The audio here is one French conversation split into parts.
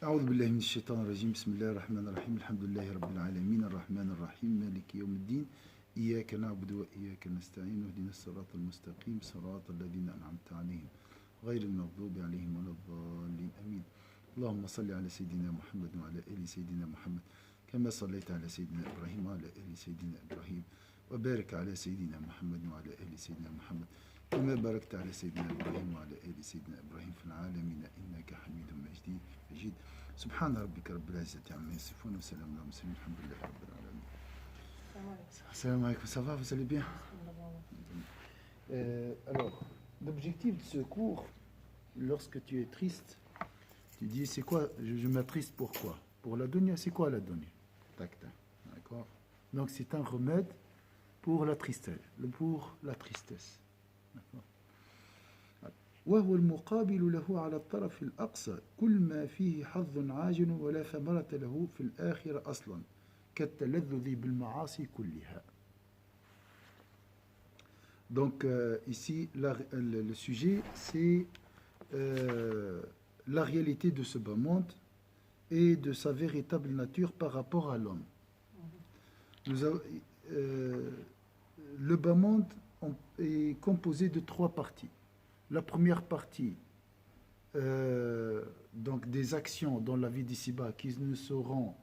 أعوذ بالله من الشيطان الرجيم بسم الله الرحمن الرحيم الحمد لله رب العالمين الرحمن الرحيم مالك يوم الدين إياك نعبد وإياك نستعين اهدنا الصراط المستقيم صراط الذين أنعمت عليهم غير المغضوب عليهم ولا الضالين آمين اللهم صل على سيدنا محمد وعلى آل سيدنا محمد كما صليت على سيدنا إبراهيم وعلى آل سيدنا إبراهيم وبارك على سيدنا محمد وعلى آل سيدنا محمد كما باركت على سيدنا إبراهيم وعلى آل سيدنا إبراهيم في العالمين إنك حميد مجيد سبحان ربك رب العزة عما يصفون وسلام على المرسلين الحمد لله رب العالمين. Salam alaikum, ça va, vous allez bien? Alors, l'objectif de ce cours, lorsque tu es triste, tu dis c'est quoi, je m'attriste pourquoi? Pour la dunya, c'est quoi la dunya? Tac, tac, d'accord? Donc c'est un remède pour la tristesse, d'accord? وهو المقابل له على الطرف الأقصى كل ما فيه حظ عاجل ولا ثمرة له في الآخرة أصلا كالتلذذ بالمعاصي كلها. Donc ici le sujet c'est la réalité de ce bas monde et de sa véritable nature par rapport à l'homme. Le bas monde est composé de trois parties. La première partie, donc des actions dans la vie d'ici-bas qui nous seront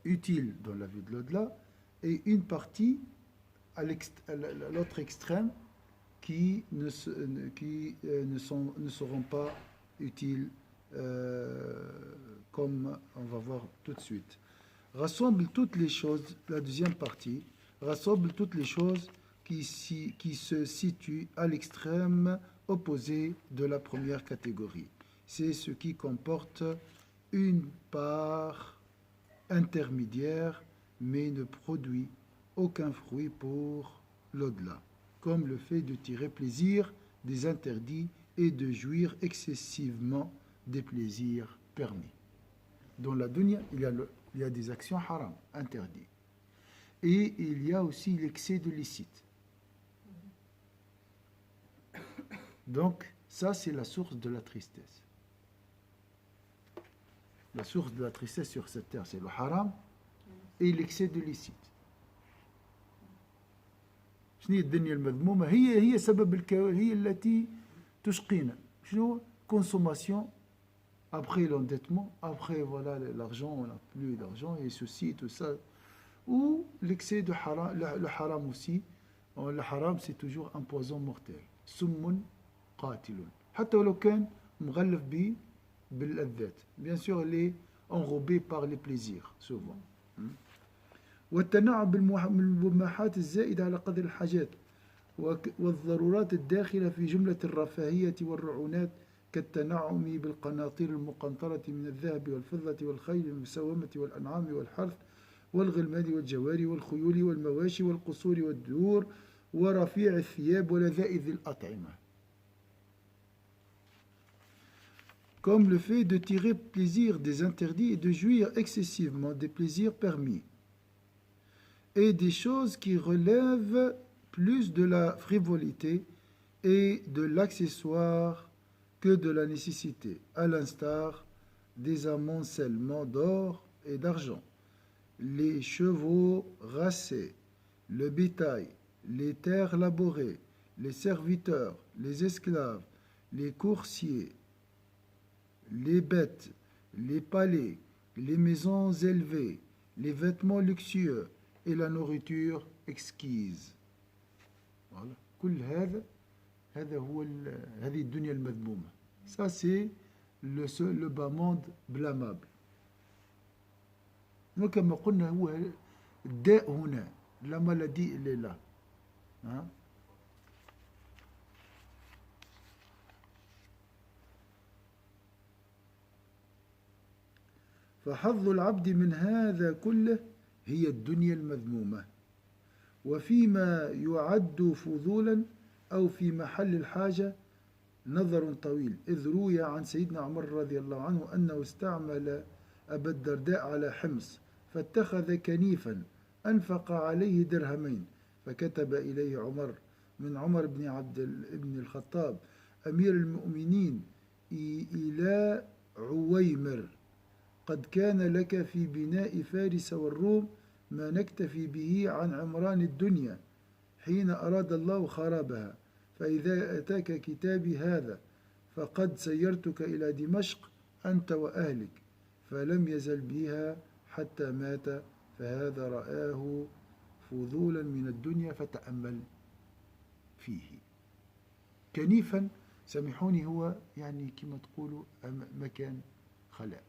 utiles dans la vie de l'au-delà, et une partie à l'autre extrême qui ne seront pas utiles, comme on va voir tout de suite. Rassemble toutes les choses, la deuxième partie, rassemble toutes les choses qui se situe à l'extrême opposé de la première catégorie. C'est ce qui comporte une part intermédiaire, mais ne produit aucun fruit pour l'au-delà, comme le fait de tirer plaisir des interdits et de jouir excessivement des plaisirs permis. Dans la dunya, il y a des actions haram, interdites. Et il y a aussi l'excès de licite. Donc, ça, c'est la source de la tristesse. La source de la tristesse sur cette terre, c'est le haram et l'excès de licite. شنو هي الدنيا المذمومة؟ هي سبب هي التي تشقينا. شنو؟ consommation, après l'endettement, après voilà l'argent, on n'a plus d'argent et ceci, tout ça. Ou l'excès de haram, le haram aussi. Le haram, c'est toujours un poison mortel. سم قاتل حتى ولو كان مغلف باللذات. Bien sûr, il est enrobé par les plaisirs, souvent. والتنعم بالمباحات الزائدة على قدر الحاجات والضرورات الداخلة في جملة الرفاهية والرعونات كالتنعم بالقناطير المقنطرة من الذهب والفضة والخيل المسومة والأنعام والحرث والغلمان والجواري والخيول والمواشي والقصور والدور ورفيع الثياب ولذائذ الأطعمة. Comme le fait de tirer plaisir des interdits et de jouir excessivement des plaisirs permis, et des choses qui relèvent plus de la frivolité et de l'accessoire que de la nécessité, à l'instar des amoncellements d'or et d'argent, les chevaux racés, le bétail, les terres labourées, les serviteurs, les esclaves, les coursiers, les bêtes, les palais, les maisons élevées, les vêtements luxueux et la nourriture exquise. Voilà. كل هذا هو هذه الدنيا المذمومة. Ça c'est le bas monde blâmable. وكما قلنا هو الداء هنا, la maladie elle est là. Hein? فحظ العبد من هذا كله هي الدنيا المذمومة وفيما يعد فضولا أو في محل الحاجة نظر طويل إذ روي عن سيدنا عمر رضي الله عنه أنه استعمل أبا الدرداء على حمص فاتخذ كنيفا أنفق عليه درهمين فكتب إليه عمر من عمر بن الخطاب أمير المؤمنين إلى عويمر قد كان لك في بناء فارس والروم ما نكتفي به عن عمران الدنيا حين أراد الله خرابها فإذا أتاك كتابي هذا فقد سيرتك إلى دمشق أنت وأهلك فلم يزل بها حتى مات فهذا رآه فضولا من الدنيا فتأمل فيه كنيفا سامحوني هو يعني كما تقولوا مكان خلاء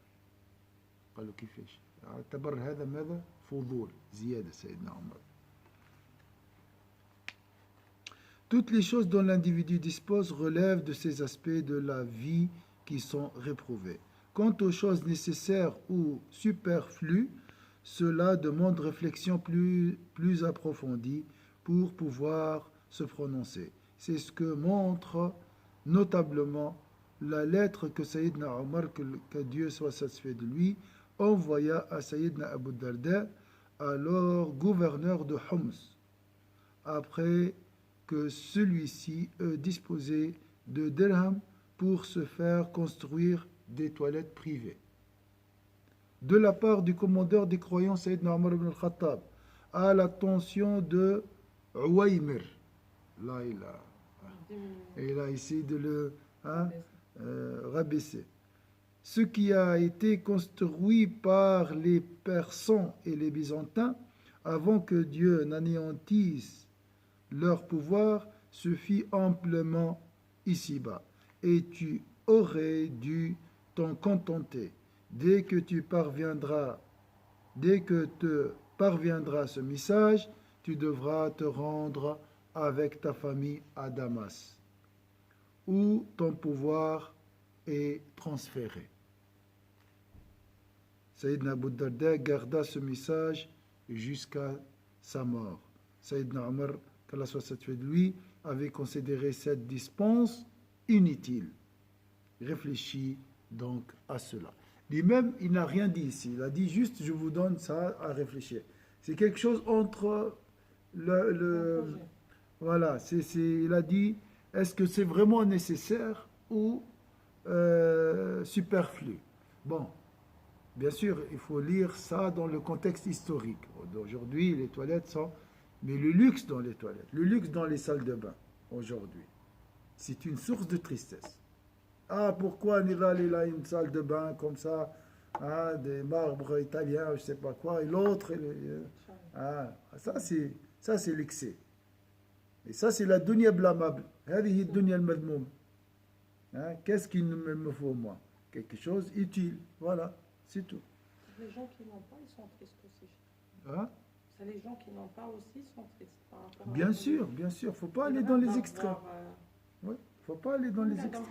قالوا كيفاش اعتبر هذا ماذا فضول زيادة سيدنا عمر. Toutes les choses dont l'individu dispose relèvent de ces aspects de la vie qui sont réprouvés. Quant aux choses nécessaires ou superflues, cela demande réflexion plus approfondie pour pouvoir se prononcer. C'est ce que montre notablement la lettre que Sayyidina Omar, que Dieu soit satisfait de lui, envoya à Sayyidina Abu Darda, alors gouverneur de Homs, après que celui-ci disposait de dirham pour se faire construire des toilettes privées. De la part du commandeur des croyants Sayyidina Omar ibn al-Khattab à l'attention de Uwaymir. Là, il a essayé de le rabaisser. Ce qui a été construit par les Persans et les Byzantins avant que Dieu n'anéantisse leur pouvoir se fit amplement ici-bas. Et tu aurais dû t'en contenter. Dès que te parviendra ce message, tu devras te rendre avec ta famille à Damas, où ton pouvoir est transféré. Sayyidina Abu Darda garda ce message jusqu'à sa mort. Sayyidina Omar, qu'Allah soit satisfait de lui, avait considéré cette dispense inutile. Réfléchis donc à cela. Lui-même, il n'a rien dit ici. Il a dit juste, je vous donne ça à réfléchir. C'est quelque chose entre voilà, il a dit, est-ce que c'est vraiment nécessaire ou superflu? Bon, bien sûr, il faut lire ça dans le contexte historique. Aujourd'hui, les toilettes sont... Mais le luxe dans les toilettes, le luxe dans les salles de bain, aujourd'hui, c'est une source de tristesse. Ah, pourquoi Nidal, il a une salle de bain comme ça, hein, des marbres italiens, je ne sais pas quoi, et l'autre... ça, c'est l'excès. Et ça, c'est la dunya blâmable. Qu'est-ce qu'il me faut, moi? Quelque chose utile. Voilà, c'est tout. Les gens qui n'ont pas, ils sont tristes aussi. Hein? C'est les gens qui n'ont pas aussi sont tristes. Bien sûr, bien sûr. Il ne faut pas aller dans les extrêmes. Oui, il ne faut pas aller dans les extrêmes.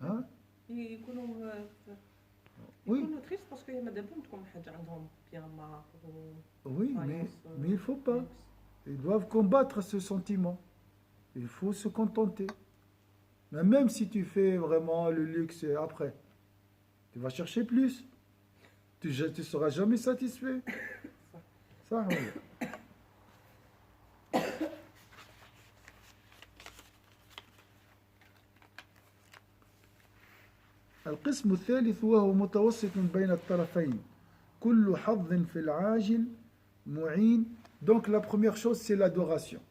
Hein? Oui. Oui, mais il ne faut pas. Ils doivent combattre ce sentiment. Il faut se contenter. Mais même si tu fais vraiment le luxe après, tu vas chercher plus. Tu ne seras jamais satisfait. Ça, oui. القسم الثالث وهو متوسط بين الطرفين كل حظ في العاجل معين. Donc la première chose, c'est l'adoration.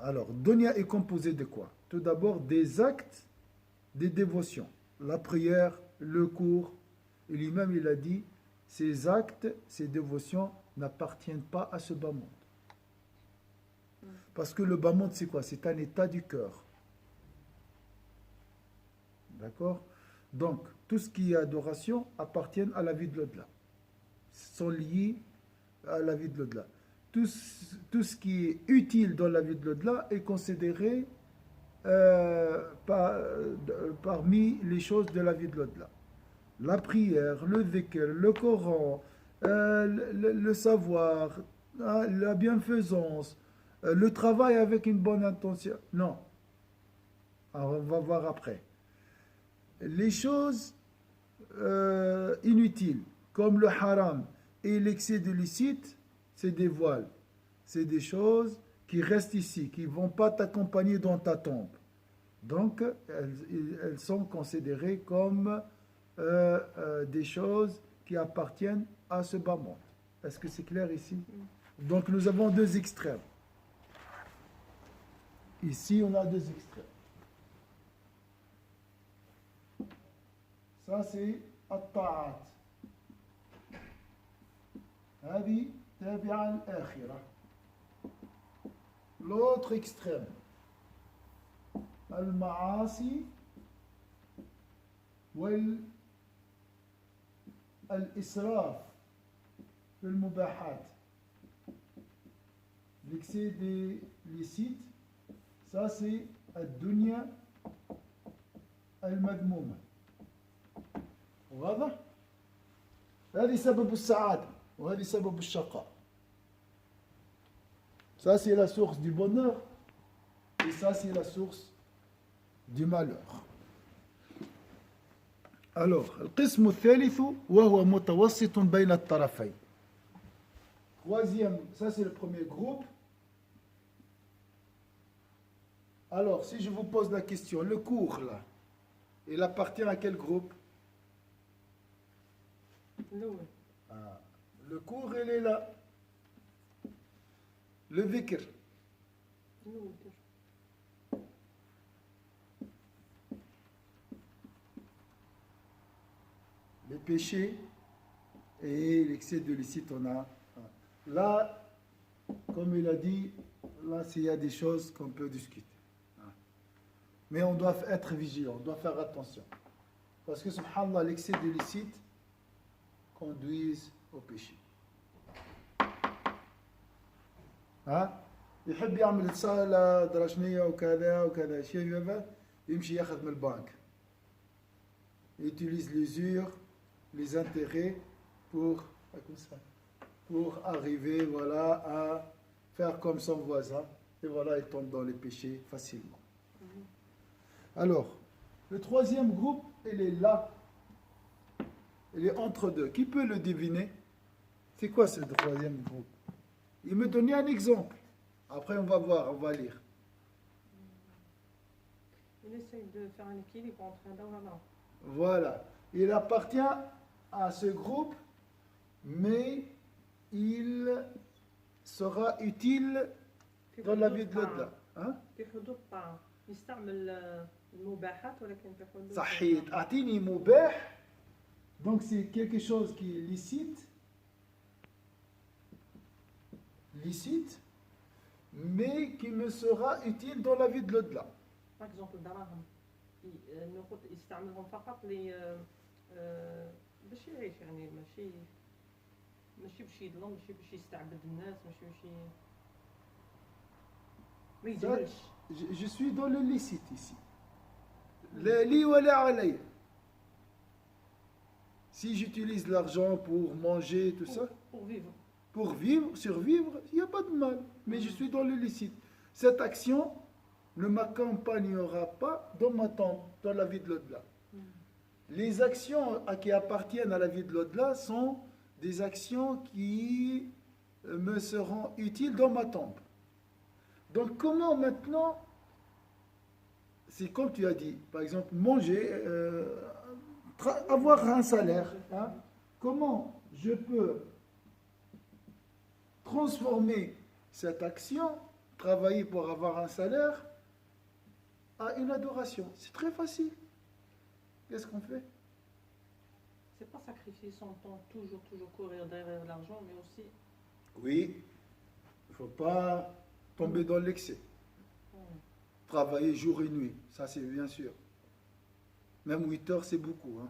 Alors, Dunya est composé de quoi? Tout d'abord des actes, des dévotions. La prière, le cours. Et lui-même, il a dit, ces actes, ces dévotions n'appartiennent pas à ce bas monde. Parce que le bas monde, c'est quoi? C'est un état du cœur. D'accord? Donc, tout ce qui est adoration appartient à la vie de l'au-delà. Sont liés à la vie de l'au-delà. Tout ce qui est utile dans la vie de l'au-delà est considéré parmi les choses de la vie de l'au-delà. La prière, le dhikr, le Coran, le savoir, la bienfaisance, le travail avec une bonne intention. Non. Alors, on va voir après. Les choses inutiles, comme le haram et l'excès de licite, c'est des voiles. C'est des choses qui restent ici, qui ne vont pas t'accompagner dans ta tombe. Donc, elles sont considérées comme des choses qui appartiennent à ce bas monde. Est-ce que c'est clair ici? Donc, nous avons deux extrêmes. Ici, on a deux extrêmes. Ça, c'est الطاعات. هذه تابعة الآخرة. L'autre extrême, المعاصي والإسراف في المباحات. L'excès des licites, ça c'est الدنيا المذمومة. واضح؟ هذه سبب السعادة وهذه سبب الشقاء. Ça c'est la source du bonheur et ça c'est la source du malheur. Alors, القسم الثالث وهو متوسط بين الطرفين. Troisième, ça c'est le premier groupe. Alors, si je vous pose la question, le cours là, il appartient à quel groupe? Le cours, il est là. Le dhikr. Les péchés et l'excès de licite, on a. Là, comme il a dit, là, il y a des choses qu'on peut discuter. Mais on doit être vigilant, on doit faire attention. Parce que, subhanallah, l'excès de licite conduise au péché. يحب يعمل صالة درشنية وكذا وكذا شيء يمشي ياخذ من البنك. Il utilise l'usure, les intérêts pour arriver voilà, à faire comme son voisin. Et voilà, il tombe dans les péchés facilement. Alors, le troisième groupe, il est là. Il est entre deux. Qui peut le deviner? C'est quoi ce troisième groupe? Il me donnait un exemple. Après, on va voir, on va lire. Il essaye de faire un équilibre entre un dans l'autre. Voilà. Il appartient à ce groupe, mais il sera utile dans la vie de l'au-delà. في حدود الطاعة يستعمل المباحات ولكن في حدود صحيح. أعطيني مباح. Donc c'est quelque chose qui est licite, mais qui me sera utile dans la vie de l'au-delà. Par exemple الدراهم يستعملهم فقط باش يعيش يعني ماشي باش يظلم ماشي باش يستعبد الناس ماشي باش ما يجهلش. Je suis dans le licite ici. لا لي ولا علي. Si j'utilise l'argent pour manger, tout ça, pour vivre, survivre, il n'y a pas de mal. Mais je suis dans le licite. Cette action ne m'accompagnera pas dans ma tombe, dans la vie de l'au-delà. Les actions qui appartiennent à la vie de l'au-delà sont des actions qui me seront utiles dans ma tombe. Donc comment maintenant, c'est comme tu as dit, par exemple, manger, avoir un salaire, comment je peux transformer cette action, travailler pour avoir un salaire, à une adoration? C'est très facile. Qu'est-ce qu'on fait? C'est pas sacrifier son temps, toujours courir derrière l'argent, mais aussi... Oui, il ne faut pas tomber dans l'excès. Travailler jour et nuit, ça c'est bien sûr. Même 8 heures, c'est beaucoup.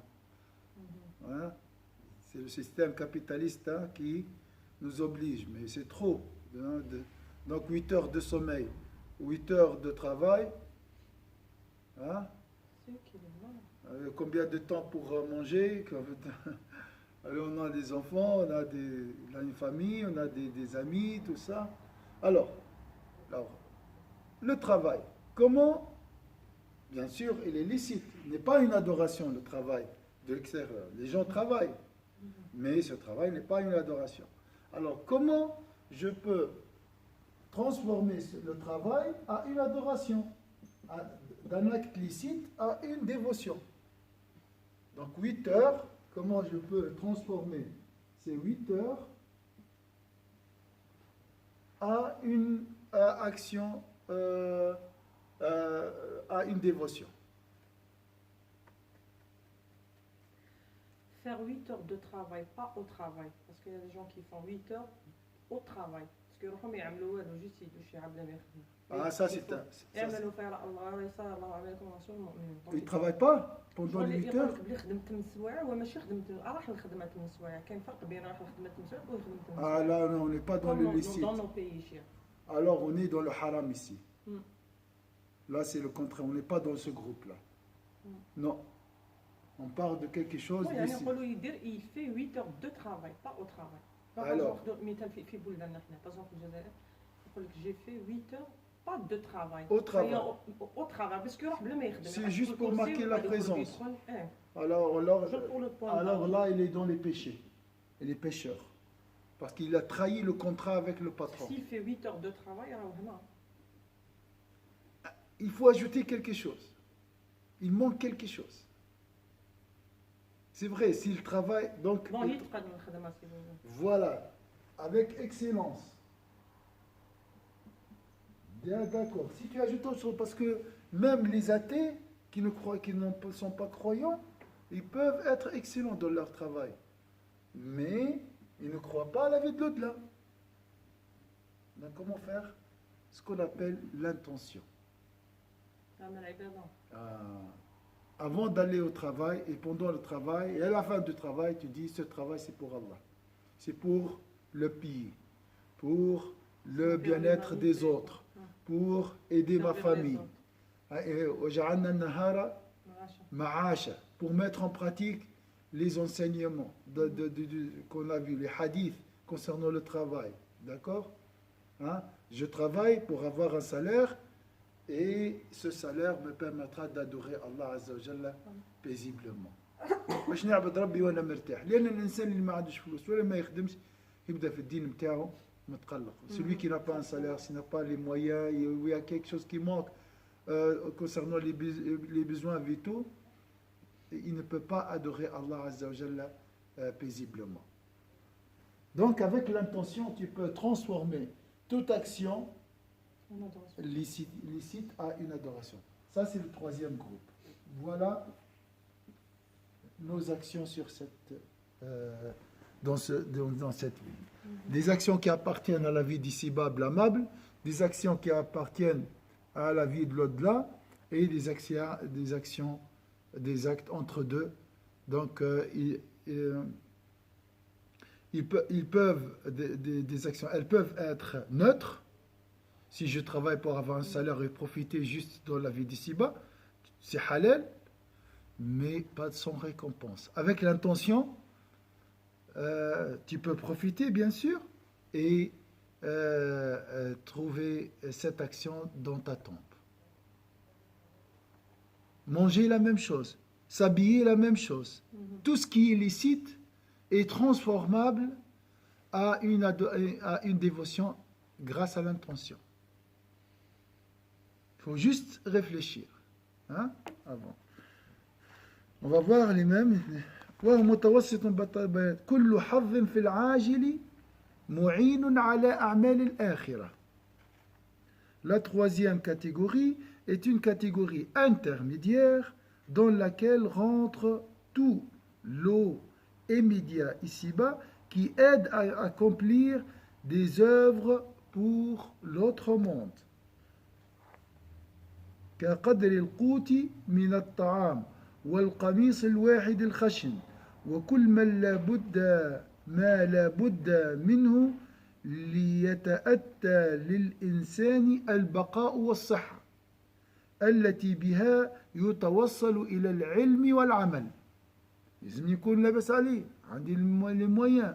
C'est le système capitaliste qui nous oblige, mais c'est trop. Donc 8 heures de sommeil, 8 heures de travail. Combien de temps pour manger? Alors, on a des enfants, on a une famille, on a des amis, tout ça. Alors, le travail. Comment? Bien sûr, il est licite. Il n'est pas une adoration, le travail de l'extérieur. Les gens travaillent, mais ce travail n'est pas une adoration. Alors, comment je peux transformer le travail à une adoration, d'un acte licite à une dévotion. Donc 8 heures, comment je peux transformer ces 8 heures à une action, à une dévotion. Faire 8 heures de travail, pas au travail. Parce qu'il y a des gens qui font 8 heures au travail. Parce qu'ils ne يعملوا والو juste يدوا شي عبد الله يخدموا. Ah, ça c'est un. يعملوا فعل الله وليس الله عليكم رسول المؤمنين. Ils ne travaillent pas pendant les 8 heures. اللي خدمت 8 سوايع هو ماشي خدمت راح الخدمه 8 سوايع كاين فرق بين راح الخدمه 8 سوايع وخدمه 8 سوايع. Ah là, non, on n'est pas dans le licite. Dans nos pays chers. Alors on est dans le haram ici. Là c'est le contraire, on n'est pas dans ce groupe-là. Non. On parle de quelque chose يعني d'ici. نقولوا il fait 8 heures de travail, pas au travail. Alors. مثال في بلداننا حنا بازون في الجزائر يقول لك j'ai fait 8 heures pas de travail. Au travail. Au travail parce que بلا ما يخدم. C'est juste pour marquer la présence. Alors alors là il est dans les péchés. Et les pécheurs. Parce qu'il a trahi le contrat avec le patron. S'il fait 8 heures de travail, alors هنا. Il faut ajouter quelque chose. Il manque quelque chose. C'est vrai, s'il travaille, donc... Bon, il travaille dans le khadama, si vous voulez. Voilà, avec excellence. Bien d'accord. Si tu ajoutes autre chose, parce que même les athées qui ne sont pas croyants, ils peuvent être excellents dans leur travail. Mais ils ne croient pas à la vie de l'au-delà. Donc comment faire? Ce qu'on appelle l'intention. Avant d'aller au travail et pendant le travail et à la fin du travail, tu dis ce travail c'est pour Allah. C'est pour le pays, pour le bien-être des autres, pour aider ma famille. Pour mettre en pratique les enseignements qu'on a vus, les hadiths concernant le travail. D'accord? Je travaille pour avoir un salaire. Et ce salaire me permettra d'adorer Allah Azza wa Jalla paisiblement. باش نعبد ربي وانا مرتاح لان الانسان اللي ما عندوش فلوس ولا ما يخدمش يبدا في الدين نتاعو متقلق. Celui qui n'a pas un salaire, s'il n'a pas les moyens, il y a quelque chose qui manque concernant les besoins vitaux, il ne peut pas adorer Allah Azza wa Jalla paisiblement. Donc avec l'intention, tu peux transformer toute action licite à une adoration. Ça, c'est le troisième groupe. Voilà nos actions sur dans cette vie. Des actions qui appartiennent à la vie d'ici-bas blâmable, des actions qui appartiennent à la vie de l'au-delà, et des actes entre deux. Donc, ils peuvent, des actions, elles peuvent être neutres. Si je travaille pour avoir un salaire et profiter juste dans la vie d'ici-bas, c'est halal, mais pas sans récompense. Avec l'intention, tu peux profiter, bien sûr, et trouver cette action dans ta tombe. Manger la même chose, s'habiller la même chose. Tout ce qui est licite est transformable à une dévotion grâce à l'intention. Il faut juste réfléchir. Avant. On va voir les mêmes. كل حظ في العاجل معين على أعمال الآخرة. La troisième catégorie est une catégorie intermédiaire dans laquelle rentre tout lot immédiat ici-bas qui aide à accomplir des œuvres pour l'autre monde. كقدر القوت من الطعام والقميص الواحد الخشن وكل ما لا بد منه ليتأتى للإنسان البقاء والصحة التي بها يتوصل إلى العلم والعمل. لازم يكون لاباس عليه عندي les moyens,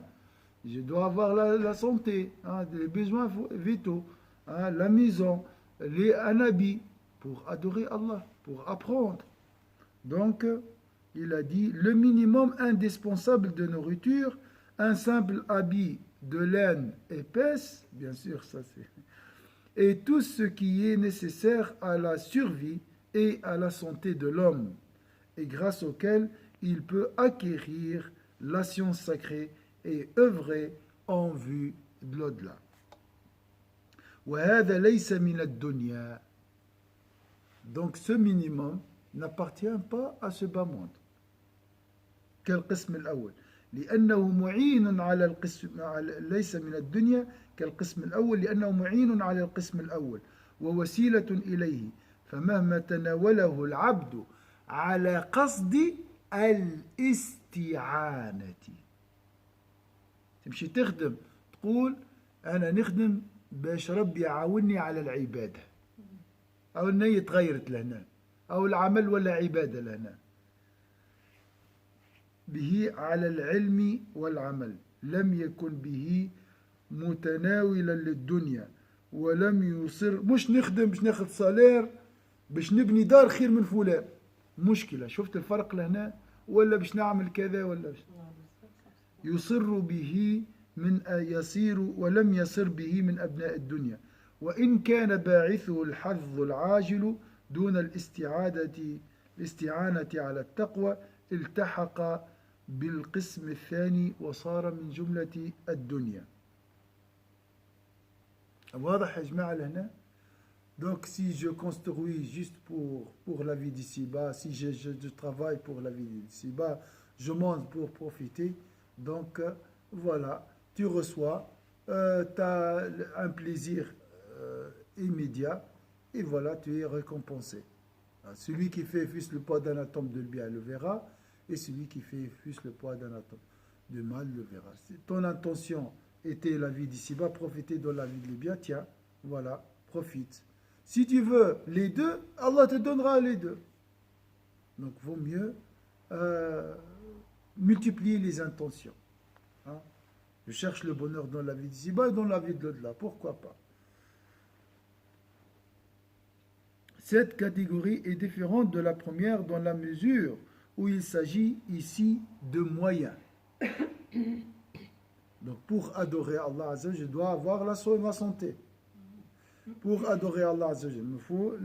je dois avoir la santé, les besoins vitaux, la maison, un habit pour adorer Allah, pour apprendre. Donc, il a dit le minimum indispensable de nourriture, un simple habit de laine épaisse, bien sûr, ça c'est, et tout ce qui est nécessaire à la survie et à la santé de l'homme, et grâce auquel il peut acquérir la science sacrée et œuvrer en vue de l'au-delà. وهذا ليس من الدنيا. Donc ce minimum n'appartient pas à ce bas monde. كالقسم الأول لأنه معين على القسم ليس من الدنيا كالقسم الأول لأنه معين على القسم الأول ووسيلة إليه فمهما تناوله العبد على قصد الاستعانة. تمشي تخدم تقول أنا نخدم باش ربي يعاوني على العبادة، أو النية تغيرت لهنا، أو العمل ولا عبادة لهنا. به على العلم والعمل لم يكن به متناولا للدنيا ولم يصر. مش نخدم باش ناخذ صالير باش نبني دار خير من فلان، مشكلة. شفت الفرق لهنا؟ ولا باش نعمل كذا ولا باش يصر به من يصير ولم يصر به من أبناء الدنيا، وإن كان باعثه الحظ العاجل دون الاستعانة على التقوى التحق بالقسم الثاني وصار من جملة الدنيا. واضح يا جماعة لهنا؟ Donc si je construis juste pour la vie d'ici-bas, si je travaille pour la vie d'ici-bas, je mange pour profiter, donc voilà, tu reçois, tu as un plaisir immédiat, et voilà, tu es récompensé. Celui qui fait fût le poids d'un atome de bien le verra, et celui qui fait fût le poids d'un atome de mal le verra. Si ton intention était la vie d'ici-bas, profiter de la vie de bien, tiens, voilà, profite. Si tu veux les deux, Allah te donnera les deux. Donc, vaut mieux multiplier les intentions. Hein? Je cherche le bonheur dans la vie d'ici-bas et dans la vie de l'au-delà. Pourquoi pas? Cette catégorie est différente de la première dans la mesure où il s'agit ici de moyens. Donc, pour adorer Allah Azza wa Jalla, je dois avoir la santé. Pour adorer Allah Azza wa Jalla, il me faut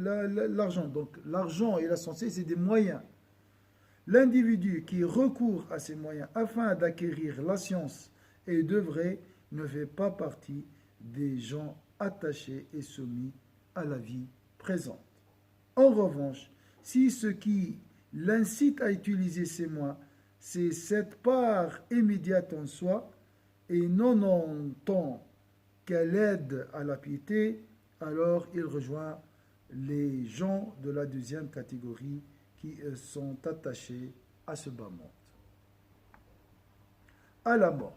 l'argent. Donc l'argent et la santé, c'est des moyens. L'individu qui recourt à ces moyens afin d'acquérir la science et d'œuvrer ne fait pas partie des gens attachés et soumis à la vie présente. En revanche, si ce qui l'incite à utiliser ces moyens, c'est cette part immédiate en soi et non en tant qu'elle aide à la piété, alors il rejoint les gens de la deuxième catégorie qui sont attachés à ce bas monde. À la mort.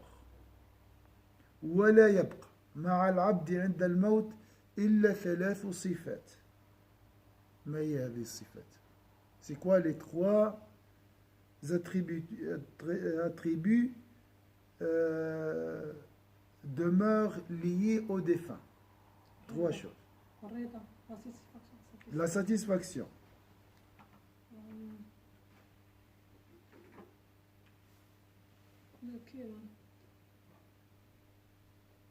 ولا يبقى مع العبد عند الموت إلا 3 صفات. ما هي هذه الصفات؟ C'est quoi les 3 attributs demeurent liés au défunt? 3 choses. La satisfaction.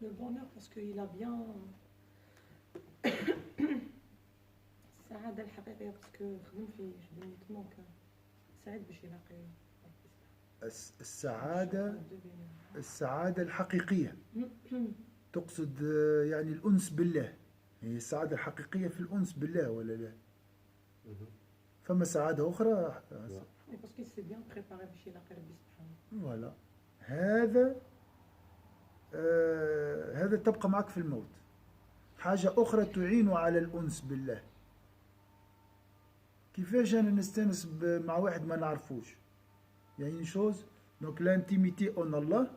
Le bonheur parce qu'il a bien السعادة الحقيقية parce que خدم فيه دونك سعيد باش يلاقي السعادة الحقيقية. تقصد يعني الأنس بالله، هي السعادة الحقيقية في الأنس بالله ولا لا؟ فما سعادة أخرى. فوالا هذا تبقى معك في الموت. حاجة أخرى تعين على الأنس بالله. كيفاش أنا نستانس مع واحد ما نعرفوش؟ يعني chose, donc l'intimité en Allah.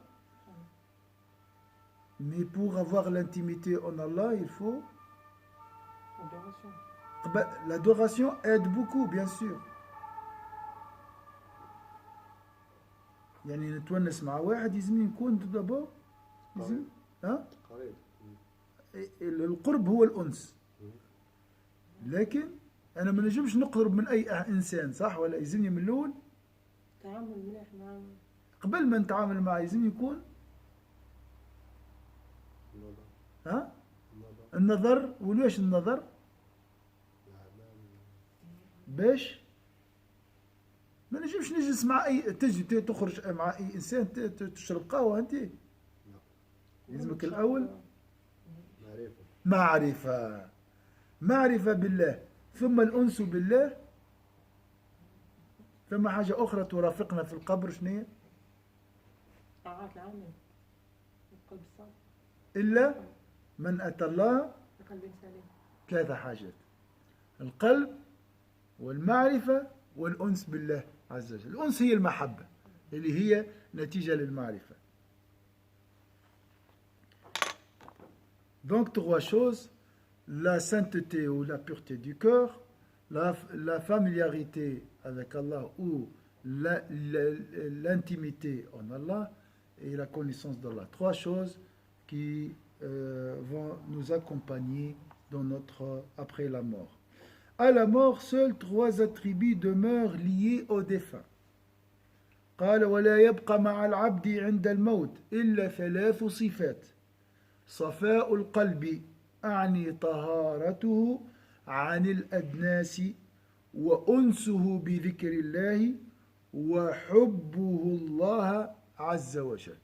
Mais pour avoir l'intimité en Allah, il faut l'adoration aide beaucoup, bien sûr. يعني نتونس مع واحد يلزم يكون دابا يلزم قريب. القرب هو الأنس. لكن أنا ما نجمش نقرب من أي إنسان، صح ولا؟ يلزمني من الأول تعامل مليح معه. قبل ما نتعامل معه يلزم يكون النظر. وليش النظر؟ باش ما نجمش نجلس مع اي تجي تخرج مع اي انسان تشرب قهوه انت لازمك الاول معرفه بالله ثم الانس بالله ثم حاجه اخرى ترافقنا في القبر شنو هي؟ طاعات العامة القلب الصافي الا من اتى الله بقلب سليم. 3 حاجات: القلب والمعرفة والأنس بالله عز وجل. الأنس هي المحبة اللي هي نتيجة للمعرفة. Donc 3 choses: la sainteté ou la pureté du cœur, la familiarité avec Allah ou l'intimité en Allah et la connaissance d'Allah. 3 choses qui vont nous accompagner dans notre après la mort. À la mort, seuls 3 attributs demeurent liés au défunt. قال ولا يبقى مع العبد عند الموت إلا 3 صفات: صفاء القلب أعني طهارته عن الأدناس وأنسه بذكر الله وحبه الله عز وجل.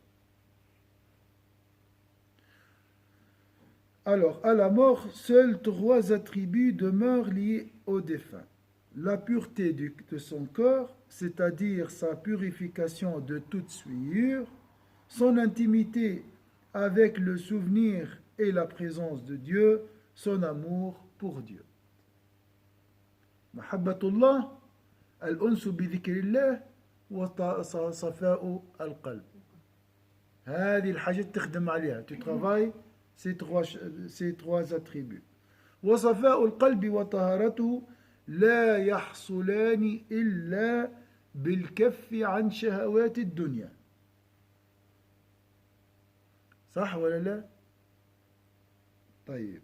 Alors, à la mort, seuls 3 attributs demeurent liés au défunt. La pureté de son corps, c'est-à-dire sa purification de toute souillure, son intimité avec le souvenir et la présence de Dieu, son amour pour Dieu. Mahabbatullah, al-unsu bi dhikrillah wa safa'u al-qalb. هذه الحاجات تخدم عليها. Tu travailles ces 3 attributs. وصفاء القلب وطهارته لا يحصلان إلا بالكف عن شهوات الدنيا. صح ولا لا؟ طيب.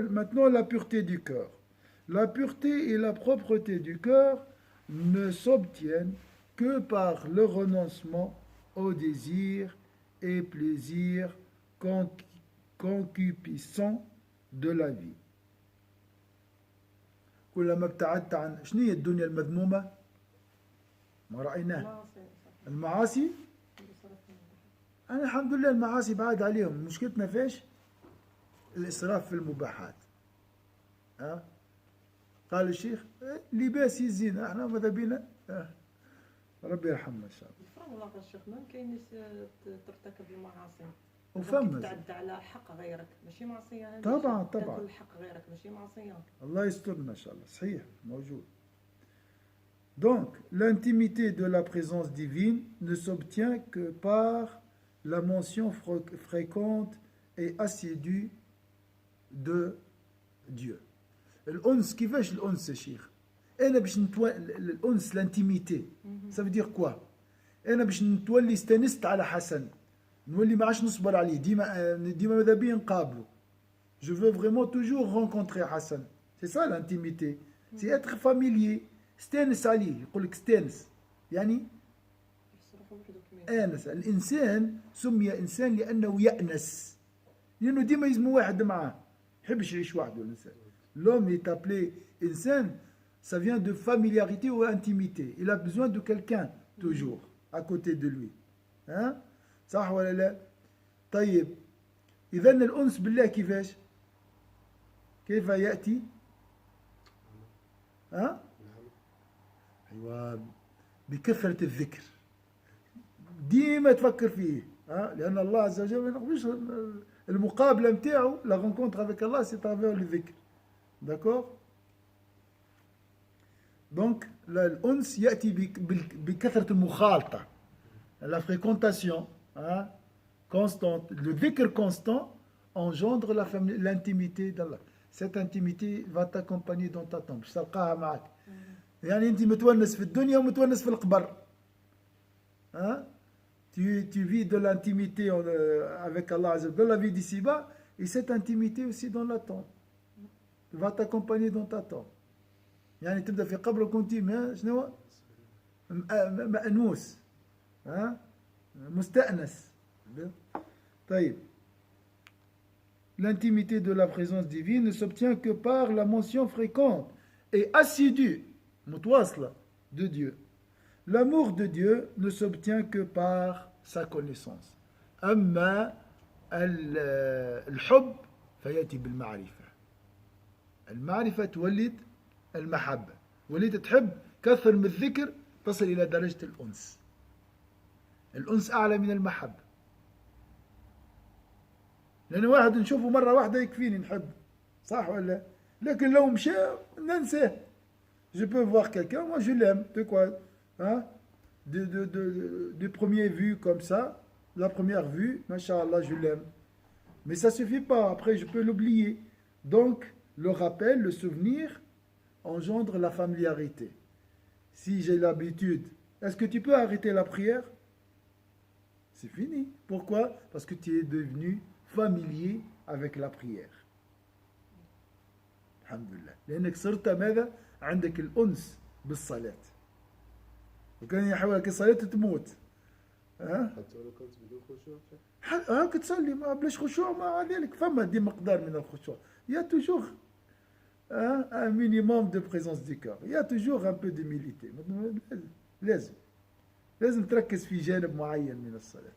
Maintenant la pureté du cœur. La pureté et la propreté du cœur ne s'obtiennent que par le renoncement aux désirs et plaisirs concupiscents de la vie. كلما ابتعدت عن شنو هي الدنيا المذمومة؟ ما رأيناه المعاصي. أنا الحمد لله المعاصي بعد عليهم. مشكلتنا فيش؟ الإسراف في المباحات. قال الشيخ لباس الزينة احنا ماذا بينا ربي يرحمنا ان شاء الله. يفهم والله الشيخ ما كاين ناس ترتكب المعاصي وفما تعدى على حق غيرك ماشي معصيه هذه. طبعا تاكل حق غيرك ماشي معصيه. الله يسترنا ان شاء الله. صحيح موجود. Donc l'intimité de la présence divine ne s'obtient que par la mention fréquente et assidue de Dieu. الأنس كيفاش الأنس يا شيخ؟ أنا باش الأنس الانتيميتي ça veut dire quoi؟ أنا باش نتولي استنست على حسن نولي ما عادش نصبر عليه ديما ماذا بيا نقابله. Je veux vraiment toujours rencontrer حسن. C'est ça l'intimité. C'est être familier. استانس عليه. يقول لك استانس يعني آنس. الإنسان سمي إنسان لأنه يأنس لأنه ديما يزمو واحد معاه. يحبش يعيش وحده الإنسان. L'homme est appelé insan, ça vient de familiarité ou intimité. Il a besoin de quelqu'un toujours à côté de lui. Hein? صح ولا لا؟ طيب إذا الأنس بالله كيفاش؟ كيف يأتي؟ ها؟ أيوة بكثرة الذكر. ديما تفكر فيه. لأن الله عز وجل ما نقولش المقابلة نتاعو la rencontre avec Allah c'est à travers le dhikr. D'accord? Donc, l'ons يأتي بكثرة المخالطة. La fréquentation constante, le dhikr constant engendre l'intimité d'Allah. Cette intimité va t'accompagner dans ta tombe. تلقاها معك. يعني أنت متونس في الدنيا ومتونس في القبر. Tu vis de l'intimité avec Allah Azza wa Jalla, dans la vie d'ici-bas, et cette intimité aussi dans la tombe. Va t'accompagner dans ta tombe. يعني تبدا في قبرك وانت شنو مأنوس مستأنس. طيب l'intimité de la présence divine ne s'obtient que par la mention fréquente et assidue متواصلة de Dieu. L'amour de Dieu ne s'obtient que par sa connaissance. أما الحب فيأتي بالمعرفة. المعرفة تولد المحبة. وليت تحب كثر من الذكر تصل إلى درجة الأنس. الأنس أعلى من المحبة. لأن واحد نشوفه مرة واحدة يكفيني نحب، صح ولا؟ لكن لو مشى ننساه. Je peux voir quelqu'un, moi je l'aime, de quoi, hein? De premier vue comme ça, la première vue, machallah, je l'aime. Mais ça suffit pas, après je peux l'oublier. Donc, le rappel, le souvenir, engendre la familiarité. Si j'ai l'habitude, est-ce que tu peux arrêter la prière? C'est fini. Pourquoi? Parce que tu es devenu familier avec la prière. الحمد لله لأنك صرت ماذا؟ عندك الأنس بالصلاة. وكان يحاولك الصلاة تموت. ها؟ حتى لو كنت بدون خشوع. هاك تصلي ما بلاش خشوع مع ذلك فما دي مقدار من الخشوع. Il y a toujours un minimum de présence du cœur. Il y a toujours un peu d'humilité. لازم تركز في جانب معين من الصلاة.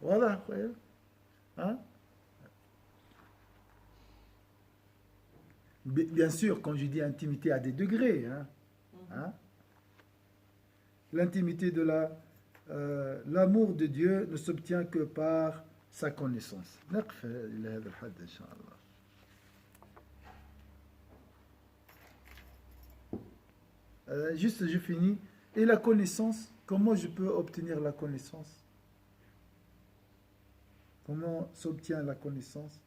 واضح أخويا؟ ها؟ Bien sûr, quand je dis intimité à des degrés, hein, l'intimité de l'amour de Dieu ne s'obtient que par sa connaissance. نقف إلى هذا الحد إن شاء الله. Juste, je finis. Et la connaissance, comment je peux obtenir la connaissance? Comment s'obtient la connaissance?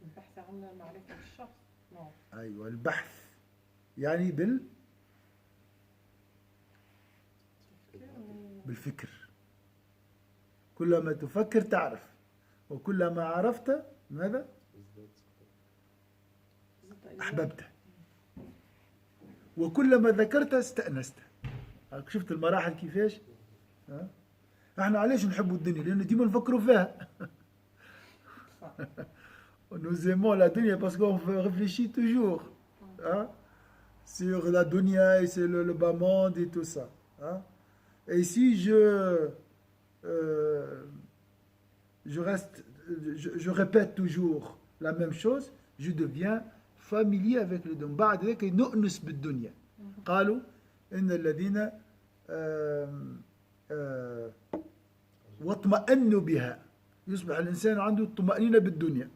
البحث عن معرفة الشخص. أيوة البحث يعني بالفكر. كلما تفكر تعرف، وكلما عرفت ماذا؟ أحببته، وكلما ذكرت استأنست. شفت المراحل كيفاش؟ احنا علاش نحبوا الدنيا؟ لأن ديما نفكروا فيها. Nous aimons la dunya parce qu'on réfléchit toujours sur la dunya et c'est le bas monde et tout ça. Et si je répète toujours la même chose, je deviens familier avec le dunya. بعد ذلك نؤنس بالدنيا. قالوا إن الذين واطمأنوا بها يصبح الإنسان عنده الطمأنينة بالدنيا.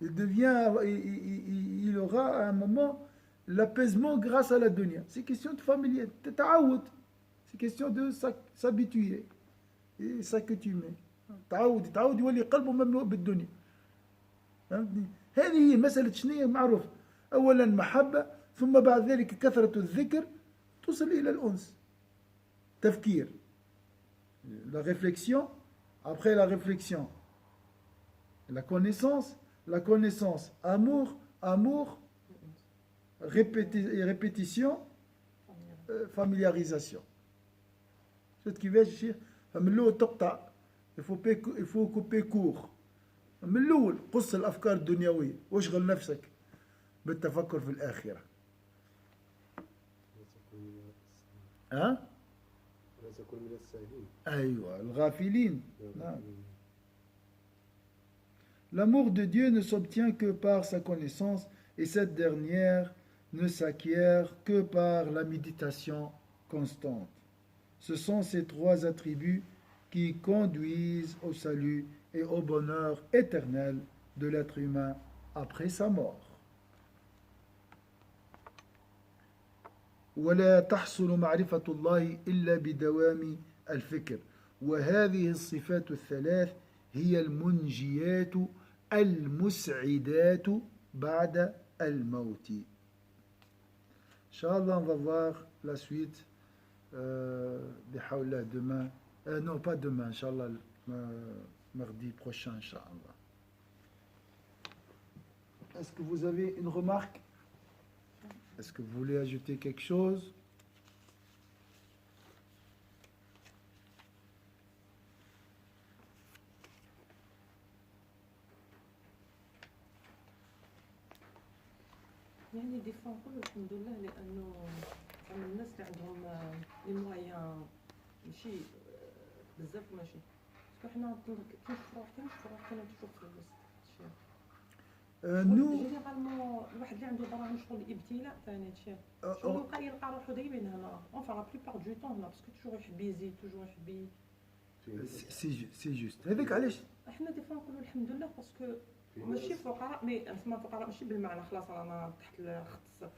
Il aura à un moment l'apaisement grâce à la dunya. C'est question de familier, de ta'aoud. C'est question de s'habituer. Et s'accoutumer. تعود يولي قلبه مملوء بالدنيا. فهمتني؟ هذه هي مسألة شنية معروفة. أولا محبة، ثم بعد ذلك كثرة الذكر توصل إلى الأنس. تفكير. La réflexion, après la réflexion, la connaissance, amour, répétition, familiarisation. C'est ce qui veut dire il faut couper court. من الأول قص الأفكار الدنيوية واشغل نفسك بالتفكر في الآخرة. أيوة الغافلين. نعم. L'amour de Dieu ne s'obtient que par sa connaissance et cette dernière ne s'acquiert que par la méditation constante. Ce sont ces trois attributs qui conduisent au salut et au bonheur éternel de l'être humain après sa mort. ولا تحصل معرفة الله إلا بدوام الفكر وهذه الصفات الثلاث هي المنجيات المسعدات بعد الموت. Inch'Allah, on va voir la suite بحول الله demain. Non, pas demain, Inch'Allah, mardi prochain, Inch'Allah. Est-ce que vous avez une remarque? Est-ce que vous voulez ajouter quelque chose? يعني دي فوا نقولوا الحمد لله لانه زعما الناس اللي عندهم لي مويان ماشي بزاف ماشي باسكو حنا كنشوفوا روحنا توجور في الوسط Nous, جينيرالمون الواحد اللي عنده دراهم شغل الابتلاء ثاني هادشي شغل يلقى روحو دايما هنا اونفا لا بلوبار دو طون هنا باسكو توجور يحب يزيد توجور يحب c'est juste. هذاك علاش حنا دي فوا نقولوا الحمد لله باسكو ماشي فقراء مي اسمها فقراء ماشي بالمعنى خلاص رانا تحت الخط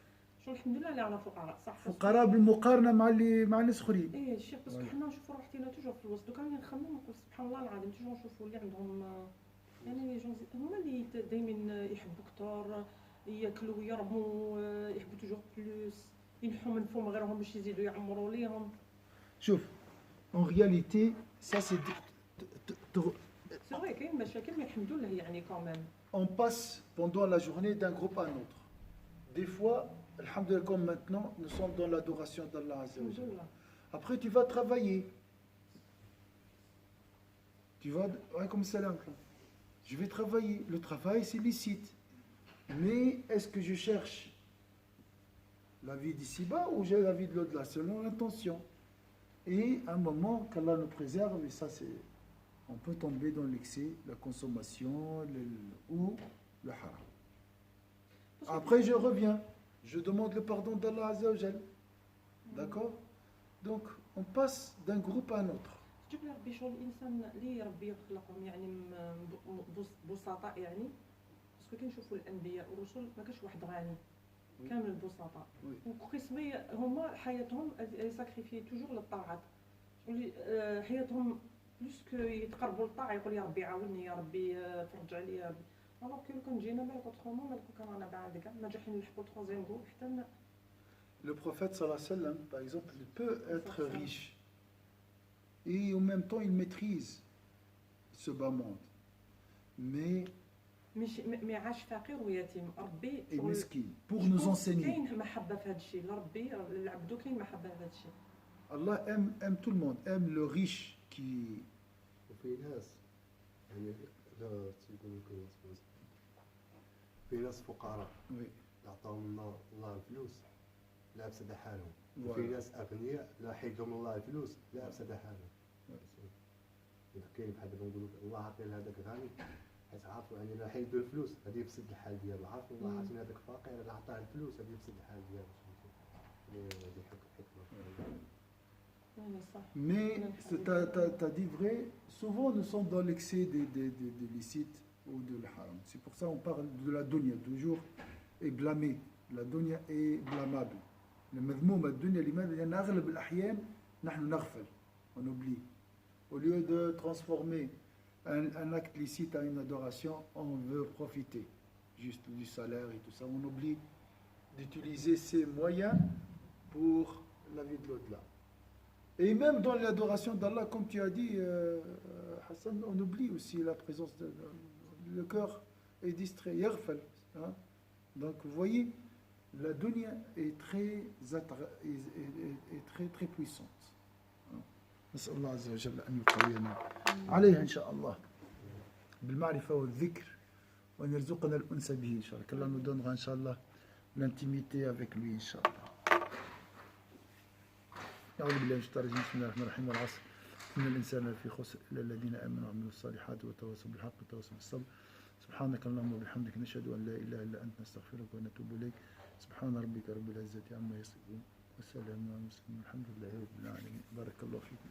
شغل الحمد لله اللي رانا فقراء صح فقراء بالمقارنه مع الناس اخرين. ايه الشيخ باسكو حنا نشوفوا روحنا توجور في الوسط دوكا ملي نخمم نقول سبحان الله العظيم توجور نشوفوا اللي عندهم يعني لي جون هما اللي دائما يحبوا كثر ياكلوا ويرموا يحبوا توجور بلوس ينحوا من فم غيرهم باش يزيدوا يعمروا ليهم. شوف en réalité ça c'est سي فري كاين مشاكل مي الحمد لله يعني كوميم. On passe pendant la journée d'un groupe à un autre. Des fois, alhamdoulilah, comme maintenant, nous sommes dans l'adoration d'Allah Azza wa Jalla. Après, tu vas travailler. Tu vas, ouais, comme salam. Je vais travailler. Le travail, c'est licite. Mais est-ce que je cherche la vie d'ici-bas ou j'ai la vie de l'au-delà, selon l'intention. Et à un moment, qu'Allah nous préserve, et ça c'est... On peut tomber dans l'excès, la consommation ou le haram. Après, je reviens. Je demande le pardon d'Allah Azza wa Jal. D'accord? Donc, on passe d'un groupe à un autre. تجيب ربي شغل الانسان اللي ربي يخلقهم يعني بسطاء يعني باسكو كنشوفوا الانبياء والرسل ما كانش واحد غني كامل البسطاء وقسمي هما حياتهم ساكريفي توجور للطاعات حياتهم بلوس كو يتقربوا للطاعه يقول يا ربي عاوني يا ربي فرج عليا يا ربي الوغ كو كان جينا مالك اوترومون مالك كان انا بعد كاع ناجحين نلحقوا التروزيام جروب حتى Le prophète sallallahu alayhi wa sallam, par exemple, il peut être riche et en même temps il maîtrise ce bas monde. Mais مي عاش فقير ويتيم ربي et mesquin pour nous enseigner. كاين محبه في هذا الشيء لربي العبد كاين محبه في هذا الشيء. Allah aime tout le monde, aime le riche qui... وفي ناس يعني لا تقولوا في ناس فقراء Oui. يعطاهم الله الفلوس لا أفسد حالهم Voilà. وفي ناس أغنياء لا حيدهم الله الفلوس لا أفسد حالهم. إذا كاين بحال دابا نقولوا الله عطي لهذاك غني حيت عارفوا يعني لا حيدوا الفلوس هذه يفسد الحال ديالو عارفوا الله عطينا هذاك فقير لا عطاه الفلوس هذه يفسد الحال ديالو. هذه حكمة. Mais tu as dit vrai, souvent nous sommes dans l'excès des licites ou de l'haram. C'est pour ça qu'on parle de la dunya, toujours est blâmé. La dunya est blâmable. Le madmoum, la dunya, لأن أغلب الأحيان نحن نغفل, on oublie. Au lieu de transformer un acte licite à une adoration, on veut profiter juste du salaire et tout ça. On oublie d'utiliser ces moyens pour la vie de l'au-delà. Et même dans l'adoration d'Allah, comme tu as dit, Hassan, on oublie aussi la présence de le cœur est distrait, yaghfal, hein? Donc vous voyez, la dunya est très puissante. نسأل الله عز وجل أن يقوينا عليها إن شاء الله بالمعرفة والذكر وأن يرزقنا الأنس به إن شاء الله. qu'Allah nous donnera إن شاء الله l'intimité avec lui إن شاء الله. أعوذ بالله من الشيطان الرجيم بسم الله الرحمن الرحيم والعصر إن الإنسان لفي خسر إلا الذين آمنوا وعملوا الصالحات وتواصوا بالحق وتواصوا بالصبر سبحانك اللهم وبحمدك نشهد أن لا إله إلا أنت نستغفرك ونتوب إليك سبحان ربك رب العزة عما يصفون والسلام على المرسلين الحمد لله رب العالمين بارك الله فيكم.